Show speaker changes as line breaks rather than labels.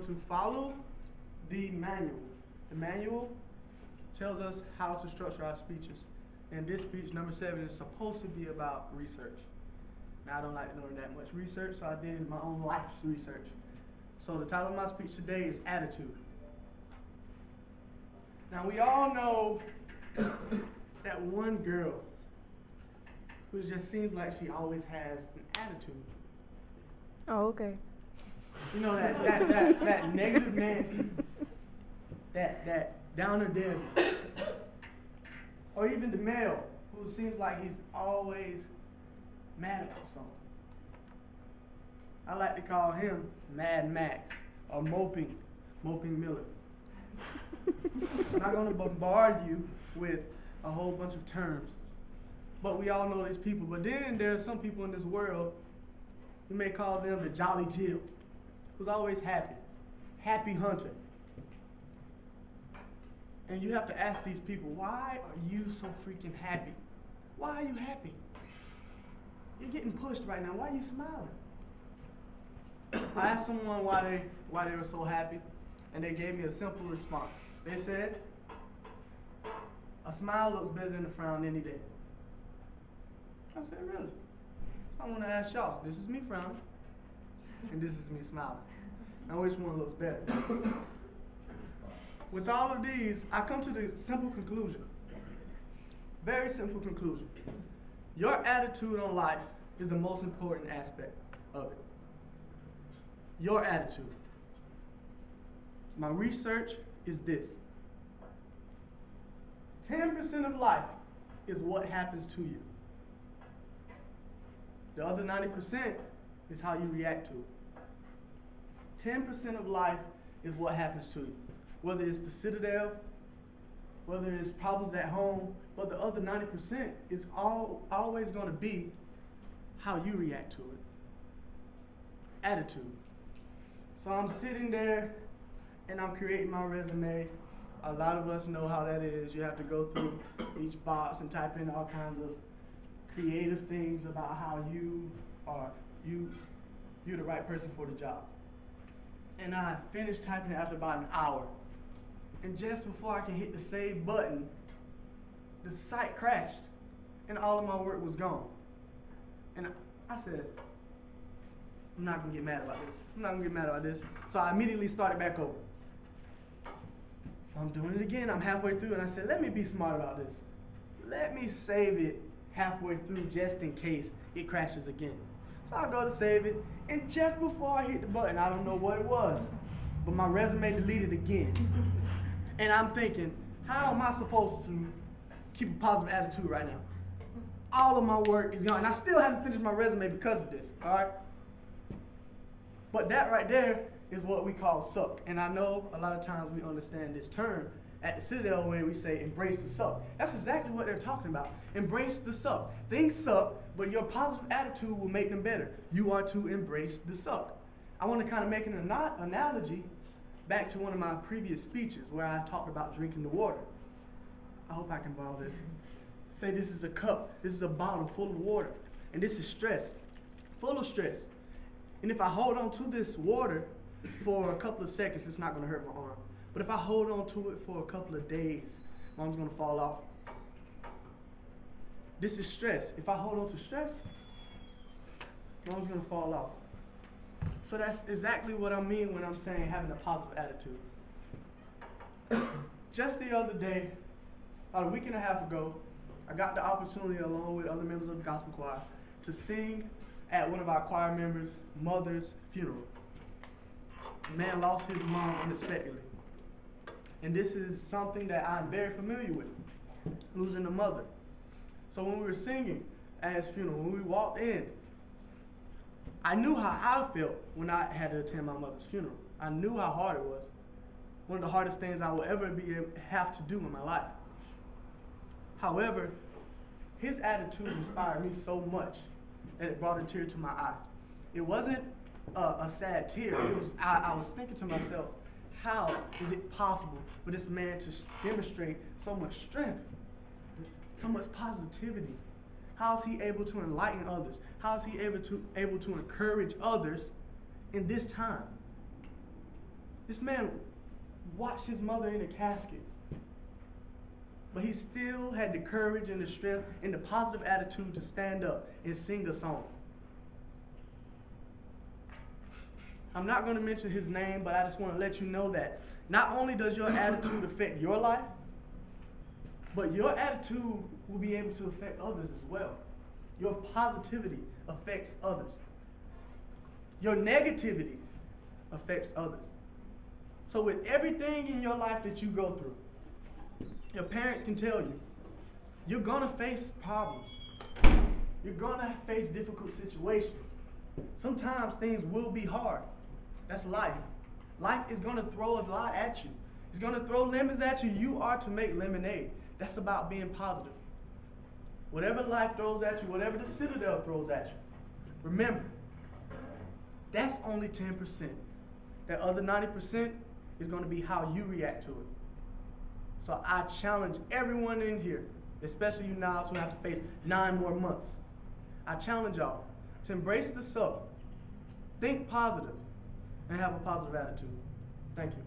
To follow the manual. The manual tells us how to structure our speeches. And this speech, number 7, is supposed to be about research. Now, I don't like doing that much research, so I did my own life's research. So the title of my speech today is Attitude. Now, we all know that one girl who just seems like she always has an attitude.
Oh, okay.
You know, that negative Nancy, that downer Debbie, or even the male who seems like he's always mad about something. I like to call him Mad Max or Moping Miller. I'm not going to bombard you with a whole bunch of terms, but we all know these people. But then there are some people in this world, you may call them the Jolly Jill, who's always happy hunter. And you have to ask these people, why are you so freaking happy? Why are you happy? You're getting pushed right now. Why are you smiling? I asked someone why they were so happy, and they gave me a simple response. They said, a smile looks better than a frown any day. I said, really? I want to ask y'all, this is me frowning, and this is me smiling. Now, which one looks better? With all of these, I come to the simple conclusion, very simple conclusion. Your attitude on life is the most important aspect of it. Your attitude. My research is this. 10% of life is what happens to you. The other 90% is how you react to it. 10% of life is what happens to you. Whether it's the citadel, whether it's problems at home, but the other 90% is always going to be how you react to it. Attitude. So I'm sitting there and I'm creating my resume. A lot of us know how that is. You have to go through each box and type in all kinds of creative things about how you're the right person for the job. And I finished typing it after about an hour. And just before I can hit the save button, the site crashed and all of my work was gone. And I said, I'm not gonna get mad about this. So I immediately started back over. So I'm doing it again. I'm halfway through and I said, let me be smart about this. Let me save it halfway through just in case it crashes again. So I go to save it, and just before I hit the button, I don't know what it was, but my resume deleted again. And I'm thinking, how am I supposed to keep a positive attitude right now? All of my work is gone, and I still haven't finished my resume because of this, all right? But that right there is what we call suck. And I know a lot of times we understand this term at the Citadel where we say embrace the suck. That's exactly what they're talking about. Embrace the suck. Things suck, but your positive attitude will make them better. You are to embrace the suck. I want to kind of make an analogy back to one of my previous speeches where I talked about drinking the water. I hope I can borrow this. Say this is a cup. This is a bottle full of water. And this is stress, full of stress. And if I hold on to this water for a couple of seconds, it's not going to hurt my arm. But if I hold on to it for a couple of days, my arm's going to fall off. This is stress. If I hold on to stress, my arm's going to fall off. So that's exactly what I mean when I'm saying having a positive attitude. Just the other day, about a week and a half ago, I got the opportunity, along with other members of the gospel choir, to sing at one of our choir members' mother's funeral. The man lost his mom unexpectedly. And this is something that I'm very familiar with, losing a mother. So when we were singing at his funeral, when we walked in, I knew how I felt when I had to attend my mother's funeral. I knew how hard it was. One of the hardest things I will ever have to do in my life. However, his attitude inspired me so much that it brought a tear to my eye. It wasn't a sad tear. It was I was thinking to myself, how is it possible for this man to demonstrate so much strength, so much positivity? How is he able to enlighten others? How is he able to encourage others in this time? This man watched his mother in a casket, but he still had the courage and the strength and the positive attitude to stand up and sing a song. I'm not going to mention his name, but I just want to let you know that not only does your attitude affect your life, but your attitude will be able to affect others as well. Your positivity affects others. Your negativity affects others. So with everything in your life that you go through, your parents can tell you, you're going to face problems. You're going to face difficult situations. Sometimes things will be hard. That's life. Life is going to throw a lot at you. It's going to throw lemons at you. You are to make lemonade. That's about being positive. Whatever life throws at you, whatever the citadel throws at you, remember, that's only 10%. That other 90% is going to be how you react to it. So I challenge everyone in here, especially you Niles who have to face 9 more months. I challenge y'all to embrace the suck, think positive, and have a positive attitude. Thank you.